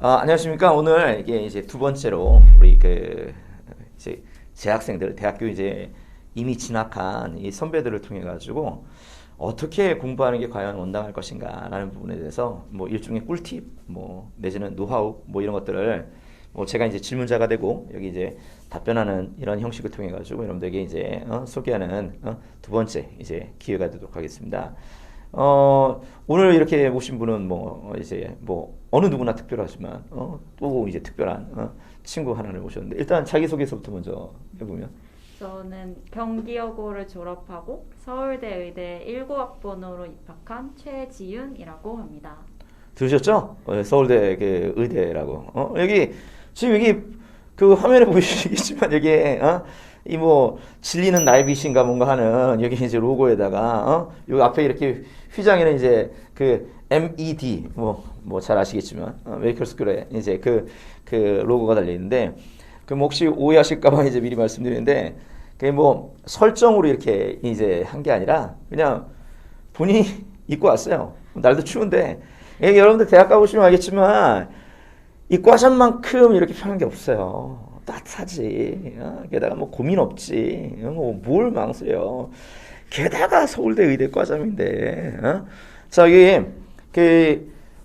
안녕하십니까. 오늘 이게 이제 두 번째로 우리 이제 재학생들, 대학교 이제 이미 진학한 이 선배들을 통해 가지고 어떻게 공부하는 게 과연 원당할 것인가라는 부분에 대해서 뭐 일종의 꿀팁, 뭐 내지는 노하우, 뭐 이런 것들을 뭐 제가 이제 질문자가 되고 여기 이제 답변하는 이런 형식을 통해 가지고 여러분들에게 이제 소개하는 두 번째 이제 기회가 되도록 하겠습니다. 오늘 이렇게 모신 분은 뭐 이제 뭐 어느 누구나 특별하지만 또 이제 특별한 친구 하나를 모셨는데 일단 자기소개서부터 먼저 해보면. 저는 경기여고를 졸업하고 서울대 의대 19학번으로 입학한 최지윤이라고 합니다. 들으셨죠? 서울대 그 의대라고. 여기 지금 여기 그 화면에 보이시겠지만 여기에 이 뭐 진리는 나의 빛인가 뭔가 하는 여기 이제 로고에다가 여기 앞에 이렇게 휘장에는 이제 그 MED 뭐 잘 아시겠지만 메디컬 스쿨에 이제 그 로고가 달려 있는데 그 혹시 오해하실까봐 이제 미리 말씀드리는데 그게 뭐 설정으로 이렇게 이제 한 게 아니라 그냥 본인이 입고 왔어요. 날도 추운데 여러분들 대학 가보시면 알겠지만 이 과잠만큼 이렇게 편한 게 없어요. 따뜻하지. 게다가 뭐 고민 없지. 뭘 망설여. 게다가 서울대 의대 과잠인데. 자, 여기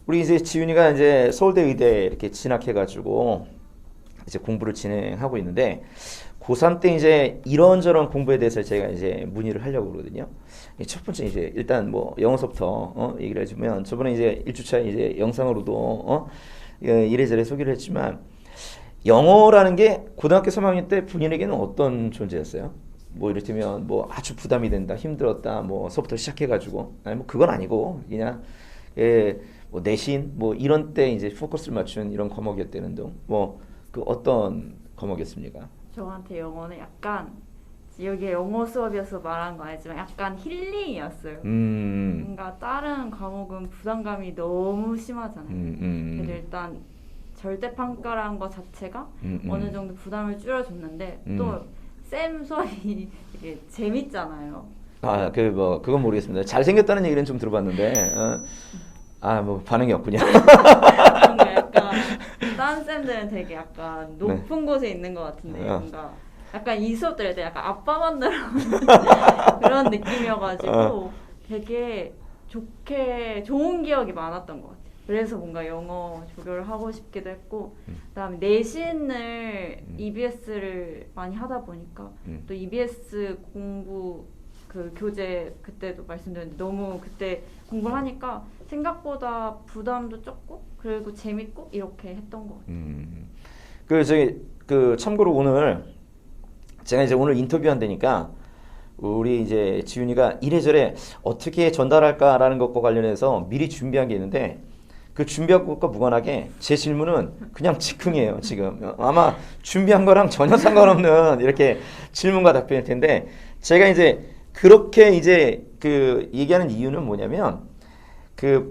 우리 이제 지윤이가 이제 서울대 의대 이렇게 진학해가지고 이제 공부를 진행하고 있는데 고3 때 이제 이런저런 공부에 대해서 제가 이제 문의를 하려고 그러거든요. 첫 번째 이제 일단 뭐 영어서부터 얘기를 해주면 저번에 이제 1주차 이제 영상으로도 이래저래 소개를 했지만 영어라는 게 고등학교 3학년 때 본인에게는 어떤 존재였어요? 뭐 이를테면 뭐 아주 부담이 된다, 힘들었다, 뭐 서부터 시작해가지고 아니 뭐 그건 아니고 그냥 뭐 내신 뭐 이런 때 이제 포커스를 맞춘 이런 과목이었다는 등 뭐 그 어떤 과목이었습니까? 저한테 영어는 약간 여기 영어 수업이어서 말한 거 아니지만 약간 힐링이었어요. 뭔가 다른 과목은 부담감이 너무 심하잖아요. 그래서 일단 절대평가라는 거 자체가 어느 정도 부담을 줄여줬는데 또 쌤 수업이 되게 재밌잖아요. 그건 모르겠습니다. 잘생겼다는 얘기는 좀 들어봤는데 뭐 반응이 없군요. 뭔가 약간 다른 쌤들은 되게 약간 높은 곳에 있는 것 같은데 뭔가 약간 이 수업 들을 때 약간 아빠 만나러 그런 느낌이어가지고 되게 좋은 기억이 많았던 것 같아요. 그래서 뭔가 영어 조교를 하고 싶기도 했고 그다음에 내신을 EBS를 많이 하다 보니까 또 EBS 공부 그 교재 그때도 말씀드렸는데 너무 그때 공부를 하니까 생각보다 부담도 적고 그리고 재밌고 이렇게 했던 것 같아요. 참고로 오늘 제가 이제 오늘 인터뷰한다니까 우리 이제 지윤이가 이래저래 어떻게 전달할까라는 것과 관련해서 미리 준비한 게 있는데 그 준비한 것과 무관하게 제 질문은 그냥 즉흥이에요. 지금 아마 준비한 거랑 전혀 상관없는 이렇게 질문과 답변일 텐데 제가 이제 그렇게 이제 얘기하는 이유는 뭐냐면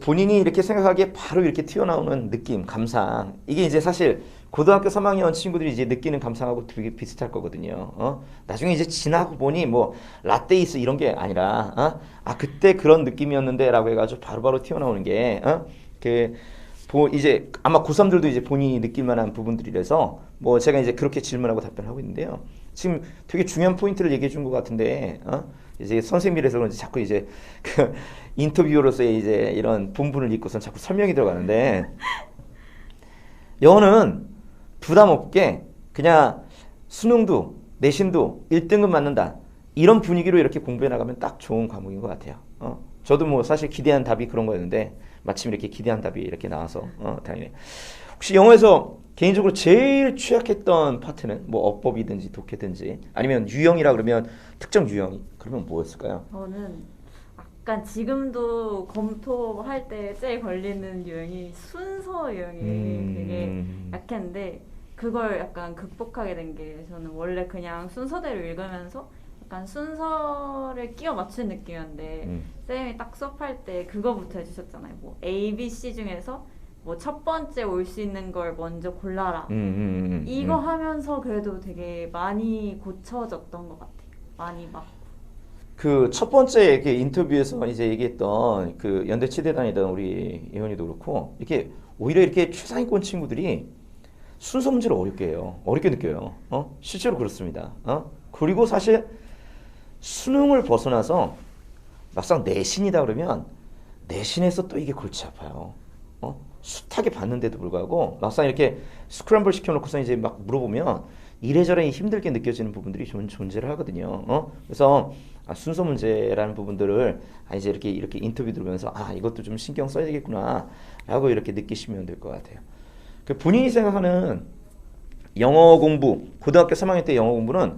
본인이 이렇게 생각하기에 바로 이렇게 튀어나오는 느낌, 감상 이게 이제 사실 고등학교 3학년 친구들이 이제 느끼는 감상하고 되게 비슷할 거거든요. 나중에 이제 지나고 보니 뭐 라떼이스 이런 게 아니라 그때 그런 느낌이었는데라고 해가지고 바로바로 튀어나오는 게 이제 아마 고3들도 이제 본인이 느낄 만한 부분들이라서 뭐 제가 이제 그렇게 질문하고 답변하고 있는데요. 지금 되게 중요한 포인트를 얘기해 준 것 같은데 이제 선생님이라서 그런지 자꾸 이제 인터뷰어로서의 이제 이런 본분을 잊고선 자꾸 설명이 들어가는데 영어는 부담 없게 그냥 수능도 내신도 1등급 맞는다 이런 분위기로 이렇게 공부해 나가면 딱 좋은 과목인 것 같아요. 저도 뭐 사실 기대한 답이 그런 거였는데 마침 이렇게 기대한 답이 이렇게 나와서 다행이네요. 혹시 영어에서 개인적으로 제일 취약했던 파트는 뭐 어법이든지 독해든지 아니면 유형이라 그러면 특정 유형이 그러면 뭐였을까요? 저는 약간 지금도 검토할 때 제일 걸리는 유형이 순서 유형이 되게 약했는데 그걸 약간 극복하게 된 게 저는 원래 그냥 순서대로 읽으면서 약간 순서를 끼워 맞춘 느낌이었는데 쌤이 딱 수업할 때 그거부터 해주셨잖아요. 뭐 A, B, C 중에서 뭐 첫 번째 올 수 있는 걸 먼저 골라라. 이거 하면서 그래도 되게 많이 고쳐졌던 것 같아요. 많이 막. 그 첫 번째 이렇게 인터뷰에서 이제 얘기했던 그 연대 치대 다니던 우리 예원이도 그렇고 이렇게 오히려 이렇게 최상위권 친구들이 순서 문제를 어렵게 해요. 어렵게 느껴요. 실제로 그렇습니다. 그리고 사실 수능을 벗어나서 막상 내신이다 그러면 내신에서 또 이게 골치 아파요. 숱하게 봤는데도 불구하고 막상 이렇게 스크램블 시켜놓고서 이제 막 물어보면 이래저래 힘들게 느껴지는 부분들이 좀 존재를 하거든요. 그래서 순서 문제라는 부분들을 이제 이렇게 인터뷰 들으면서 이것도 좀 신경 써야 되겠구나 라고 이렇게 느끼시면 될 것 같아요. 그 본인이 생각하는 영어 공부, 고등학교 3학년 때 영어 공부는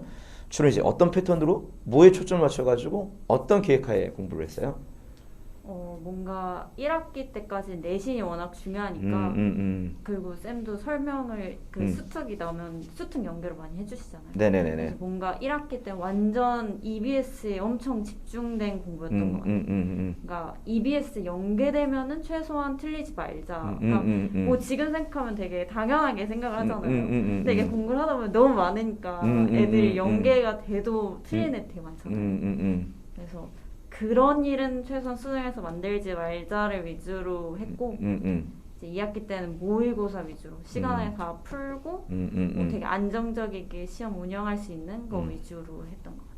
주로 이제 어떤 패턴으로 뭐에 초점을 맞춰가지고 어떤 계획하에 공부를 했어요? 뭔가 1학기 때까지 내신이 워낙 중요하니까 그리고 쌤도 설명을 수특이 나오면 수특 연결을 많이 해주시잖아요. 네네네네. 그래서 뭔가 1학기 때 완전 EBS에 엄청 집중된 공부였던 것 같아요. 그러니까 EBS 연계되면은 최소한 틀리지 말자. 그러니까 뭐 지금 생각하면 되게 당연하게 생각을 하잖아요. 근데 이게 공부를 하다 보면 너무 많으니까 애들이 연계가 돼도 틀린 애 되게 많잖아요. 그래서 그런 일은 최소한 수능에서 만들지 말자를 위주로 했고 이제 2학기 때는 모의고사 위주로 시간을 다 풀고 뭐 되게 안정적이게 시험 운영할 수 있는 거 위주로 했던 것 같아요.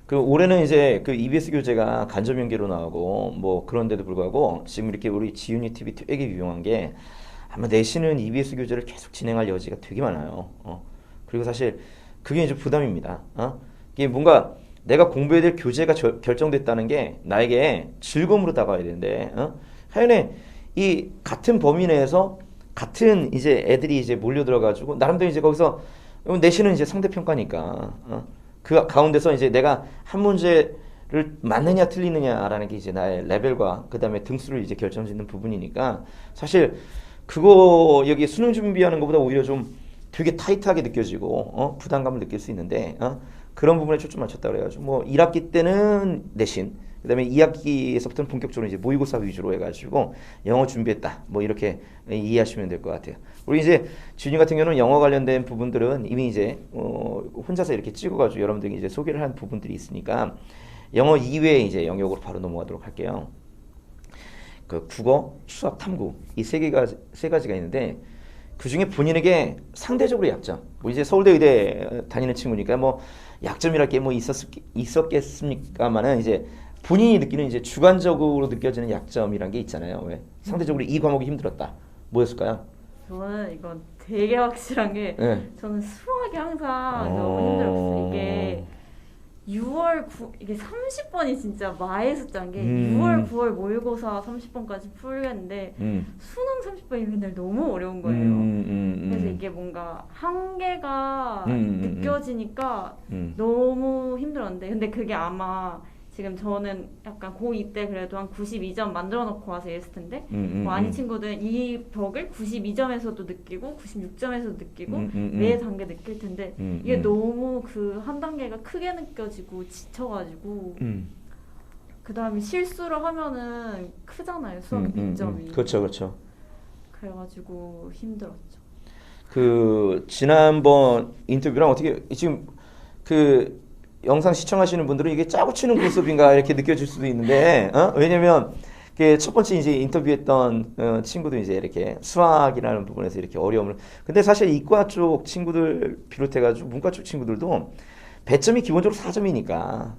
그 올해는 이제 그 EBS 교재가 간접 연계로 나오고 뭐 그런데도 불구하고 지금 이렇게 우리 지윤이 TV 되게 유용한 게 아마 내신은 EBS 교재를 계속 진행할 여지가 되게 많아요. 그리고 사실 그게 이제 부담입니다. 이게 뭔가 내가 공부해야 될 교재가 결정됐다는 게 나에게 즐거움으로 다가와야 되는데, 하연에 이 같은 범위 내에서 같은 이제 애들이 이제 몰려들어가지고 나름대로 이제 거기서 내신은 이제 상대평가니까 그 가운데서 이제 내가 한 문제를 맞느냐 틀리느냐라는 게 이제 나의 레벨과 그 다음에 등수를 이제 결정짓는 부분이니까 사실 그거 여기 수능 준비하는 것보다 오히려 좀 되게 타이트하게 느껴지고 부담감을 느낄 수 있는데 그런 부분에 초점 맞췄다 그래가지고 뭐 1학기 때는 내신 그다음에 2학기에서부터는 본격적으로 이제 모의고사 위주로 해가지고 영어 준비했다 뭐 이렇게 이해하시면 될 것 같아요. 우리 이제 준이 같은 경우는 영어 관련된 부분들은 이미 이제 혼자서 이렇게 찍어가지고 여러분들이 이제 소개를 한 부분들이 있으니까 영어 이외에 이제 영역으로 바로 넘어가도록 할게요. 그 국어, 수학, 탐구 이 세 가지가 있는데 그 중에 본인에게 상대적으로 약점. 뭐 이제 서울대 의대 다니는 친구니까 뭐 약점이랄 게 뭐 있었겠습니까만은 이제 본인이 느끼는 이제 주관적으로 느껴지는 약점이란 게 있잖아요. 왜? 상대적으로 이 과목이 힘들었다. 뭐였을까요? 저는 이건 되게 확실한 게 저는 수학이 항상 너무 힘들었어요. 이게 6월 9 이게 30번이 진짜 마의 숫자인 게 6월 9월 모의고사 30번까지 풀겠는데 수능 30번이 맨날 너무 어려운 거예요. 그래서 이게 뭔가 한계가 느껴지니까 너무 힘들었는데 근데 그게 아마 지금 저는 약간 고2 때 그래도 한 92점 만들어 놓고 와서 이랬을 텐데 뭐 아닌 친구들은 이 벽을 92점에서도 느끼고 96점에서도 느끼고 매 단계 느낄 텐데 이게 너무 그 한 단계가 크게 느껴지고 지쳐가지고 그 다음에 실수를 하면은 크잖아요 수학 빈점이 그렇죠. 그래가지고 힘들었죠. 그 지난번 인터뷰랑 어떻게 지금 그 영상 시청하시는 분들은 이게 짜고 치는 모습인가 이렇게 느껴질 수도 있는데 왜냐면 첫 번째 이제 인터뷰했던 친구도 이제 이렇게 수학이라는 부분에서 이렇게 어려움을 근데 사실 이과 쪽 친구들 비롯해가지고 문과 쪽 친구들도 배점이 기본적으로 4점이니까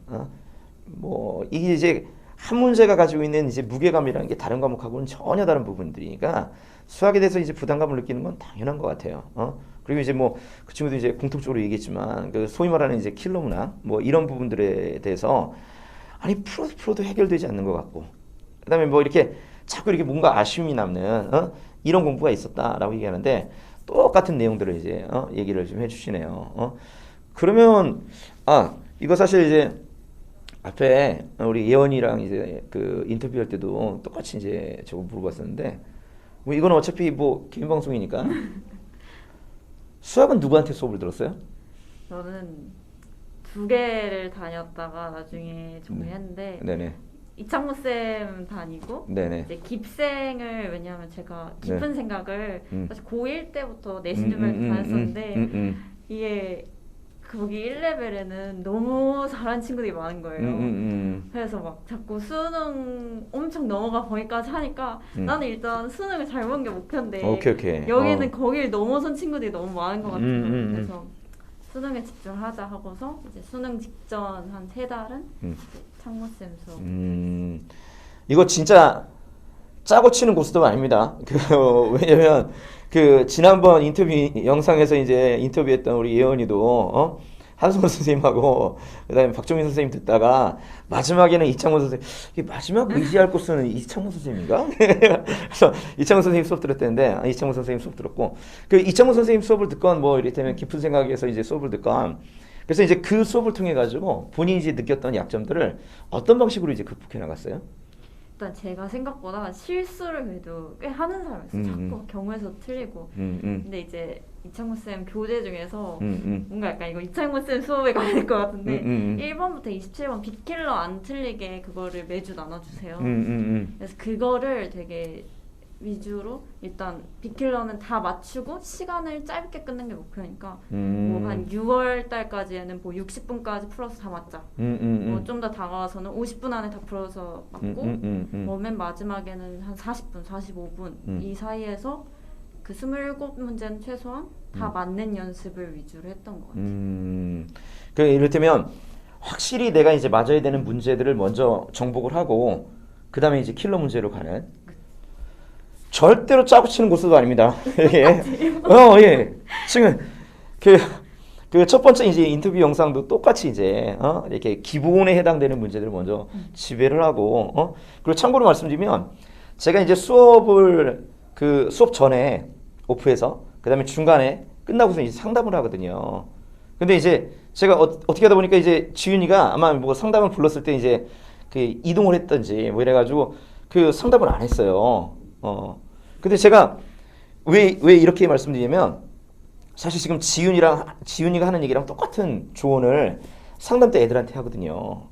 뭐 이게 이제 한 문제가 가지고 있는 이제 무게감이라는 게 다른 과목하고는 전혀 다른 부분들이니까 수학에 대해서 이제 부담감을 느끼는 건 당연한 것 같아요. 그리고 이제 뭐 그 친구도 이제 공통적으로 얘기했지만 그 소위 말하는 이제 킬러 문항 뭐 이런 부분들에 대해서 아니 풀어도 해결되지 않는 것 같고 그다음에 뭐 이렇게 자꾸 이렇게 뭔가 아쉬움이 남는 이런 공부가 있었다라고 얘기하는데 똑같은 내용들을 이제 얘기를 좀 해주시네요. 그러면 이거 사실 이제 앞에 우리 예원이랑 이제 그 인터뷰할 때도 똑같이 이제 저거 물어봤었는데 뭐 이건 어차피 뭐 개인 방송이니까 수학은 누구한테 수업을 들었어요? 저는 2개를 다녔다가 나중에 정리했는데 네네. 이창모 쌤 다니고 네네. 이제 깁생을 왜냐하면 제가 깊은 생각을 사실 고1 때부터 내신 준비를 다녔었는데 이게 거기 1레벨에는 너무 잘하는 친구들이 많은 거예요. 그래서 막 자꾸 수능 엄청 넘어가 거기까지 하니까 나는 일단 수능을 잘 보는 게 목표인데 오케이. 여기는 거길 넘어선 친구들이 너무 많은 것 같은 거예요. 그래서 수능에 집중하자 하고서 이제 수능 직전 한 3달은 창모쌤 수업. 이거 진짜 짜고 치는 고스톱 아닙니다. 왜냐면 그 지난번 인터뷰 영상에서 이제 인터뷰했던 우리 예언이도 한승원 선생님하고 그다음에 박종민 선생님 듣다가 마지막에는 이창문 선생님 마지막 의지할 곳은 이창문 선생님인가? 그래서 이창문 선생님 수업 들었다는데 이창문 선생님 수업 들었고 그 이창문 선생님 수업을 듣건 뭐 이를테면 깊은 생각에서 이제 수업을 듣건 그래서 이제 그 수업을 통해 가지고 본인이 이제 느꼈던 약점들을 어떤 방식으로 이제 극복해 나갔어요? 일단 제가 생각보다 실수를 그래도 꽤 하는 사람이었어요. 자꾸 경우에서 틀리고. 근데 이제 이창문 쌤 교재 중에서 뭔가 약간 이거 이창문 쌤 수업에 가야 될 것 같은데 1번부터 27번 빅킬러 안 틀리게 그거를 매주 나눠주세요. 그래서 그거를 되게 위주로 일단 빅킬러는 다 맞추고 시간을 짧게 끊는 게 목표니까 뭐 한 6월 달까지에는 뭐 60분까지 풀어서 다 맞자. 뭐 좀 더 다가와서는 50분 안에 다 풀어서 맞고 뭐 맨 마지막에는 한 40분, 45분 이 사이에서 그 27문제는 최소한 다 맞는 연습을 위주로 했던 것 같아요. 그 이를테면 확실히 내가 이제 맞아야 되는 문제들을 먼저 정복을 하고 그 다음에 이제 킬러 문제로 가는 절대로 짜고 치는 고스톱 아닙니다. 예. 예. 지금 그 첫 번째 이제 인터뷰 영상도 똑같이 이제 이렇게 기본에 해당되는 문제들을 먼저 지배를 하고 그리고 참고로 말씀드리면 제가 이제 수업을 그 수업 전에 오프해서 그다음에 중간에 끝나고서 이제 상담을 하거든요. 근데 이제 제가 어떻게 하다 보니까 이제 지윤이가 아마 뭐 상담을 불렀을 때 이제 그 이동을 했던지 뭐 이래가지고 그 상담을 안 했어요. 근데 제가 왜 이렇게 말씀드리냐면 사실 지금 지윤이가 하는 얘기랑 똑같은 조언을 상담 때 애들한테 하거든요.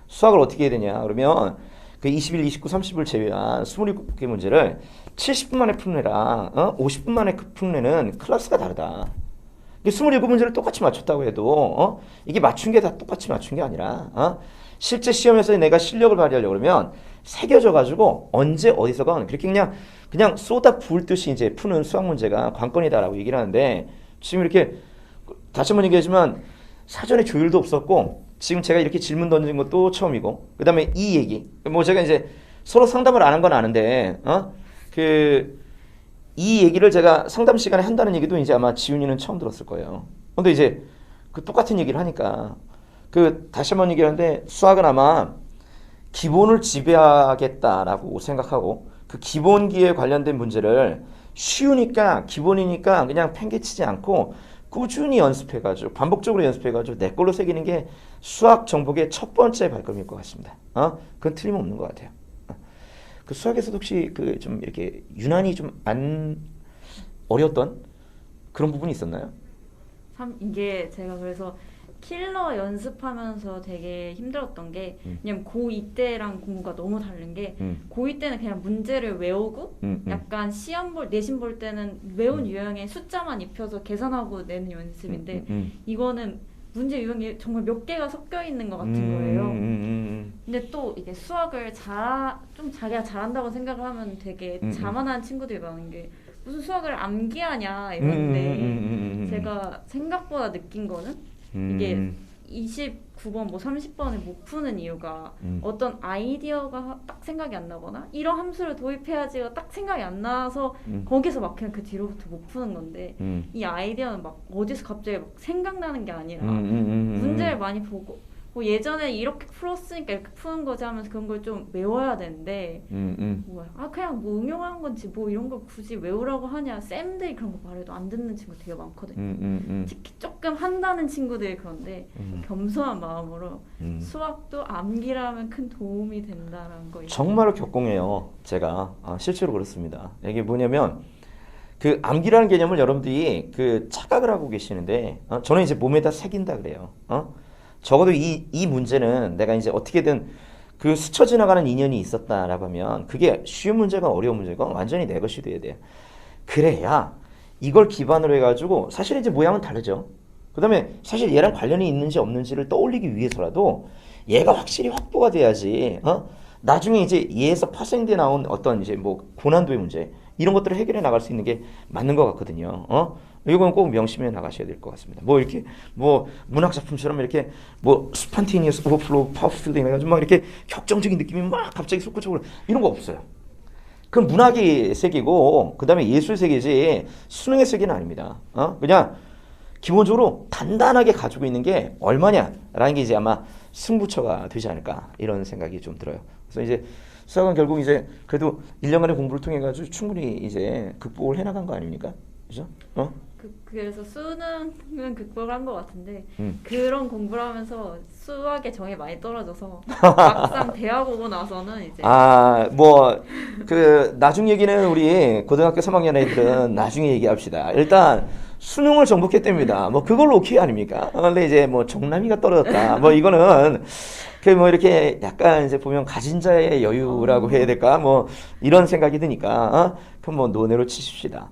수학을 어떻게 해야 되냐 그러면 그 21, 29, 30을 제외한 27개 문제를 70분 만에 푸는 애랑 50분 만에 푸는 애는 클래스가 다르다. 27문제를 똑같이 맞췄다고 해도 이게 맞춘 게 다 똑같이 맞춘 게 아니라 실제 시험에서 내가 실력을 발휘하려고 그러면 새겨져 가지고 언제 어디서건 그렇게 그냥 쏟아 부을 듯이 이제 푸는 수학 문제가 관건이다라고 얘기를 하는데 지금 이렇게 다시 한번 얘기하지만 사전에 조율도 없었고 지금 제가 이렇게 질문 던진 것도 처음이고 그다음에 이 얘기 뭐 제가 이제 서로 상담을 안 한 건 아는데 이 얘기를 제가 상담 시간에 한다는 얘기도 이제 아마 지훈이는 처음 들었을 거예요. 근데 이제 그 똑같은 얘기를 하니까 다시 한번 얘기하는데 수학은 아마 기본을 지배하겠다라고 생각하고 그 기본기에 관련된 문제를 쉬우니까 기본이니까 그냥 팽개치지 않고 꾸준히 연습해가지고 반복적으로 연습해가지고 내 걸로 새기는 게 수학 정복의 첫 번째 발걸음일 것 같습니다. 그건 틀림없는 것 같아요. 그 수학에서도 혹시 그 좀 이렇게 유난히 좀 안 어려웠던 그런 부분이 있었나요? 참 이게 제가 그래서 킬러 연습하면서 되게 힘들었던 게 왜냐면 고2 때랑 공부가 너무 다른 게 고2 때는 그냥 문제를 외우고 약간 내신 볼 때는 외운 유형의 숫자만 입혀서 계산하고 내는 연습인데 이거는 문제 유형이 정말 몇 개가 섞여 있는 것 같은 거예요. 근데 또 이게 수학을 좀 자기가 잘한다고 생각을 하면 되게 자만한 친구들이 많은 게 무슨 수학을 암기하냐 이러는데 제가 생각보다 느낀 거는 이게 29번 뭐 30번을 못 푸는 이유가 어떤 아이디어가 딱 생각이 안 나거나 이런 함수를 도입해야지가 딱 생각이 안 나서 거기서 막 그냥 그 뒤로부터 못 푸는 건데 이 아이디어는 막 어디서 갑자기 막 생각나는 게 아니라 문제를 많이 보고 뭐 예전에 이렇게 풀었으니까 이렇게 푸는 거지 하면서 그런 걸 좀 외워야 되는데 그냥 뭐 응용하는 건지 뭐 이런 걸 굳이 외우라고 하냐 쌤들이 그런 거 말해도 안 듣는 친구 되게 많거든요. 특히 조금 한다는 친구들이 그런데 겸손한 마음으로 수학도 암기라면 큰 도움이 된다는 거 정말로 격공해요. 제가 실제로 그렇습니다. 이게 뭐냐면 그 암기라는 개념을 여러분들이 그 착각을 하고 계시는데 저는 이제 몸에다 새긴다 그래요. 적어도 이 문제는 내가 이제 어떻게든 그 스쳐 지나가는 인연이 있었다라고 하면 그게 쉬운 문제건 어려운 문제건 완전히 내 것이 돼야 돼요. 그래야 이걸 기반으로 해가지고 사실 이제 모양은 다르죠. 그다음에 사실 얘랑 관련이 있는지 없는지를 떠올리기 위해서라도 얘가 확실히 확보가 돼야지. 나중에 이제 얘에서 파생돼 나온 어떤 이제 뭐 고난도의 문제 이런 것들을 해결해 나갈 수 있는 게 맞는 것 같거든요. 이건 꼭 명심해 나가셔야 될 것 같습니다. 뭐 이렇게 뭐 문학 작품처럼 이렇게 뭐 스판테니어스 오버플로우 파워필링 해가지고 막 이렇게 격정적인 느낌이 막 갑자기 솟구쳐오고 이런 거 없어요. 그건 문학의 세계고 그다음에 예술 세계지 수능의 세계는 아닙니다. 그냥 기본적으로 단단하게 가지고 있는 게 얼마냐라는 게 이제 아마 승부처가 되지 않을까 이런 생각이 좀 들어요. 그래서 이제 수학은 결국 이제 그래도 1년간의 공부를 통해 가지고 충분히 이제 극복을 해나간 거 아닙니까? 그죠? 그래서 수능은 극복한 것 같은데 그런 공부를 하면서 수학의 정이 많이 떨어져서 막상 대학 오고 나서는 이제 뭐 그 나중 얘기는 우리 고등학교 3학년 애들은 나중에 얘기합시다. 일단 수능을 정복했답니다. 뭐 그걸로 오케이 아닙니까? 근데 이제 뭐 정남이가 떨어졌다. 뭐 이거는 그 뭐 이렇게 약간 이제 보면 가진 자의 여유라고 해야 될까? 뭐 이런 생각이 드니까 그럼 뭐 논외로 치십시다.